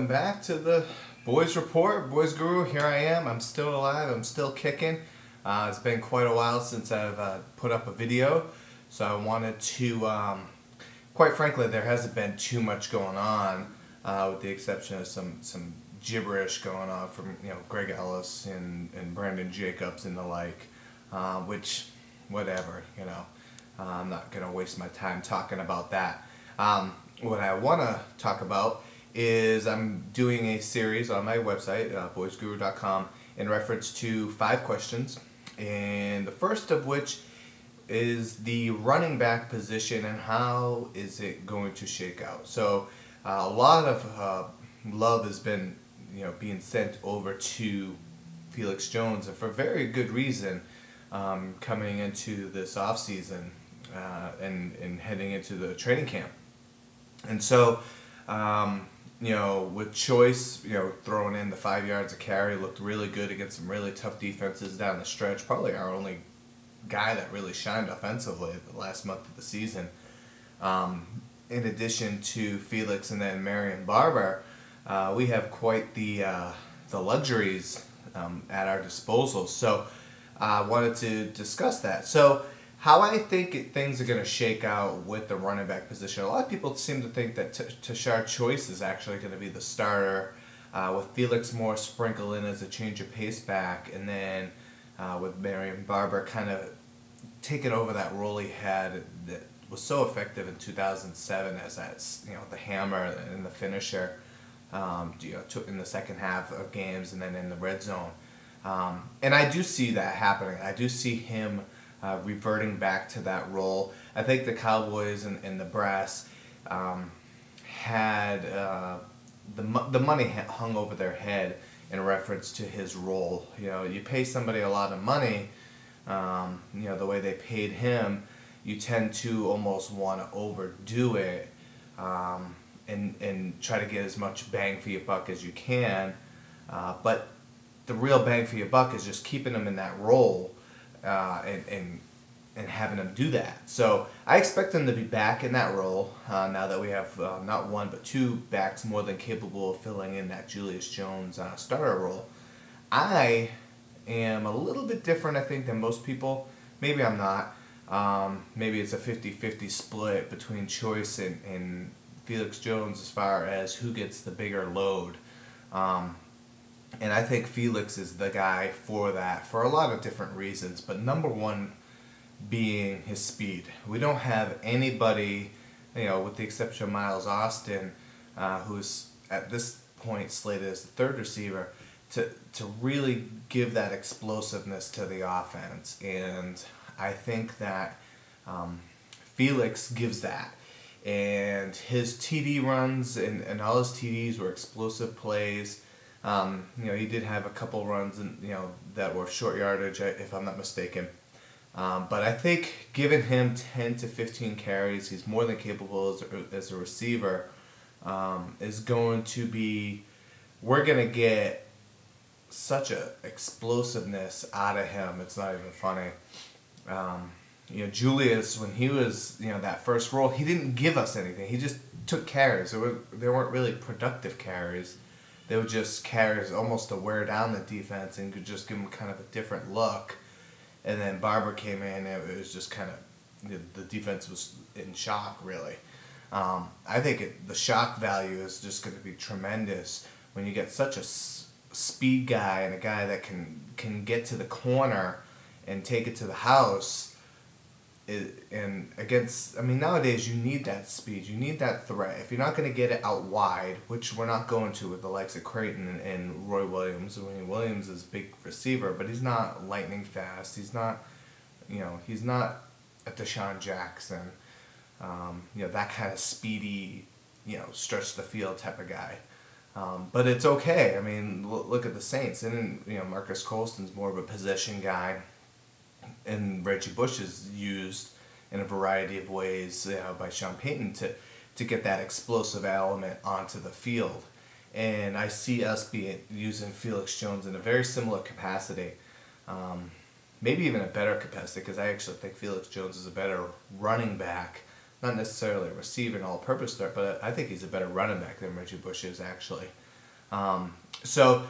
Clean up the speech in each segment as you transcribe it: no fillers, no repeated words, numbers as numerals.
welcome back to the Boys Report, Boys Guru. Here I am. I'm still alive. I'm still kicking. It's been quite a while since I've put up a video, so I wanted to, quite frankly, there hasn't been too much going on, with the exception of some gibberish going on from Greg Ellis and Brandon Jacobs and the like, which, whatever, I'm not going to waste my time talking about that. What I want to talk about is I'm doing a series on my website, boysguru.com, in reference to 5 questions, and the first of which is the running back position and how is it going to shake out. So a lot of love has been being sent over to Felix Jones, and for very good reason, coming into this off season and heading into the training camp. And so with Choice, throwing in the 5 yards a carry, looked really good against some really tough defenses down the stretch. Probably our only guy that really shined offensively the last month of the season. In addition to Felix and then Marion Barber, we have quite the luxuries at our disposal. So I wanted to discuss that. So how I think things are going to shake out with the running back position. A lot of people seem to think that Tashard Choice is actually going to be the starter, with Felix more sprinkled in as a change of pace back, and then with Marion Barber kind of taking over that role he had that was so effective in 2007 as that the hammer and the finisher, in the second half of games and then in the red zone. And I do see that happening. I do see him reverting back to that role. I think the Cowboys and the brass had the money hung over their head in reference to his role. You pay somebody a lot of money, the way they paid him, you tend to almost want to overdo it and try to get as much bang for your buck as you can. But the real bang for your buck is just keeping him in that role and having him do that. So I expect him to be back in that role now that we have not one but 2 backs more than capable of filling in that Julius Jones starter role. I am a little bit different, I think, than most people. Maybe I'm not. Maybe it's a 50-50 split between Choice and Felix Jones as far as who gets the bigger load. And I think Felix is the guy for that for a lot of different reasons, but number one being his speed. We don't have anybody, with the exception of Miles Austin, who's at this point slated as the 3rd receiver, to really give that explosiveness to the offense. And I think that Felix gives that. And his TD runs and all his TDs were explosive plays. He did have a couple runs that were short yardage, if I'm not mistaken. But I think giving him 10 to 15 carries, he's more than capable as a receiver, is going to be, we're going to get such a explosiveness out of him. It's not even funny. Julius, when he was, that first role, he didn't give us anything. He just took carries. They weren't really productive carries. They were just carries almost to wear down the defense and could just give them kind of a different look. And then Barber came in, and it was just kind of, the defense was in shock, really. I think the shock value is just going to be tremendous when you get such a speed guy and a guy that can get to the corner and take it to the house. And nowadays you need that speed, you need that threat. If you're not going to get it out wide, which we're not going to with the likes of Creighton and Roy Williams. I mean, Williams is a big receiver, but he's not lightning fast. He's not, he's not a Deshaun Jackson, that kind of speedy, stretch the field type of guy. But it's okay. I mean, look at the Saints, and Marcus Colston's more of a possession guy. And Reggie Bush is used in a variety of ways by Sean Payton to get that explosive element onto the field. And I see us using Felix Jones in a very similar capacity, maybe even a better capacity, because I actually think Felix Jones is a better running back Not necessarily a receiver and all-purpose threat, but I think he's a better running back than Reggie Bush is, actually. So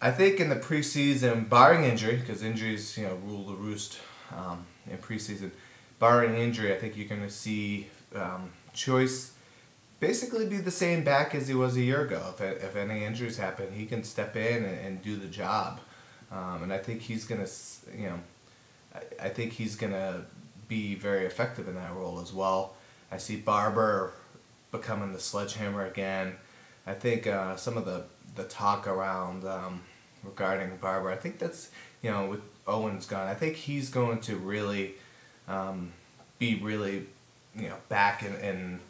I think in the preseason, barring injury, because injuries rule the roost in preseason, barring injury, I think you're going to see Choice basically be the same back as he was a year ago. If any injuries happen, he can step in and do the job, and I think he's going to I think he's going to be very effective in that role as well. I see Barber becoming the sledgehammer again. I think some of the talk around regarding Barber, I think that's, with Owens gone, I think he's going to really be really, back and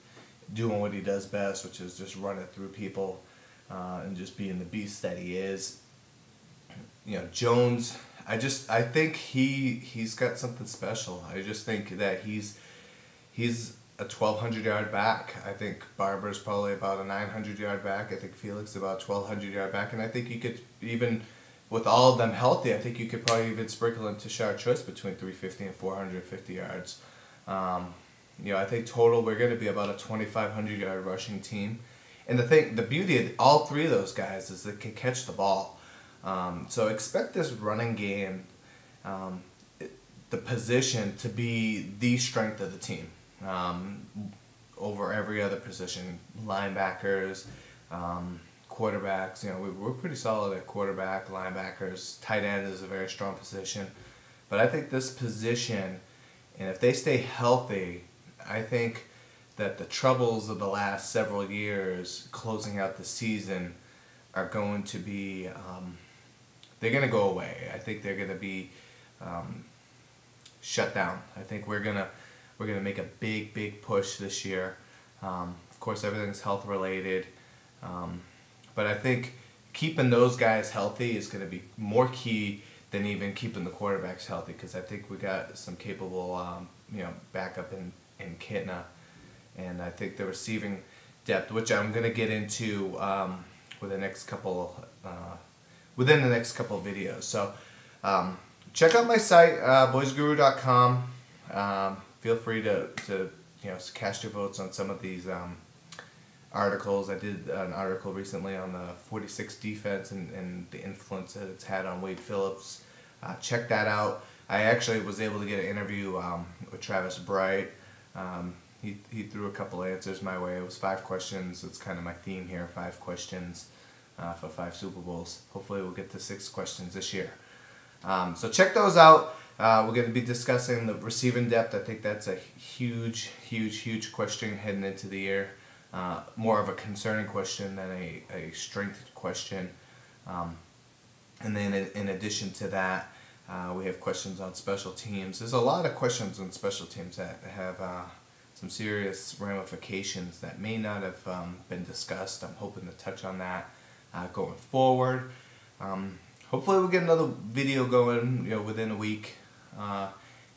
doing what he does best, which is just running through people and just being the beast that he is. Jones, I think he's got something special. I just think that he's a 1,200-yard back. I think Barber's probably about a 900-yard back. I think Felix is about a 1,200-yard back, and I think you could even, with all of them healthy, I think you could probably even sprinkle in Tashard Choice between 350 and 450 yards. I think total we're going to be about a 2,500-yard rushing team, and the beauty of all three of those guys is they can catch the ball. So expect this running game, the position, to be the strength of the team over every other position. Linebackers, quarterbacks. We're pretty solid at quarterback, linebackers. Tight end is a very strong position. But I think this position, and if they stay healthy, I think that the troubles of the last several years closing out the season are going to be... they're going to go away. I think they're going to be shut down. I think we're gonna make a big push this year. Of course, everything's health related, but I think keeping those guys healthy is going to be more key than even keeping the quarterbacks healthy, because I think we got some capable backup in Kitna, and I think the receiving depth, which I'm going to get into within the next couple of videos. So check out my site, boysguru.com. Feel free to cast your votes on some of these articles. I did an article recently on the 46 defense and the influence that it's had on Wade Phillips. Check that out. I actually was able to get an interview with Travis Bright. He threw a couple answers my way. It was 5 questions. It's kind of my theme here, 5 questions for 5 Super Bowls. Hopefully we'll get to 6 questions this year. So check those out. We're going to be discussing the receiving depth. I think that's a huge question heading into the year. More of a concerning question than a strength question. And then in addition to that, we have questions on special teams. There's a lot of questions on special teams that have some serious ramifications that may not have been discussed. I'm hoping to touch on that going forward. Hopefully we'll get another video going within a week.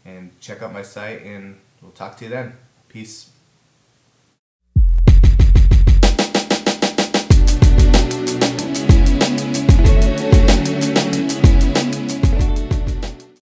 And check out my site, and we'll talk to you then. Peace.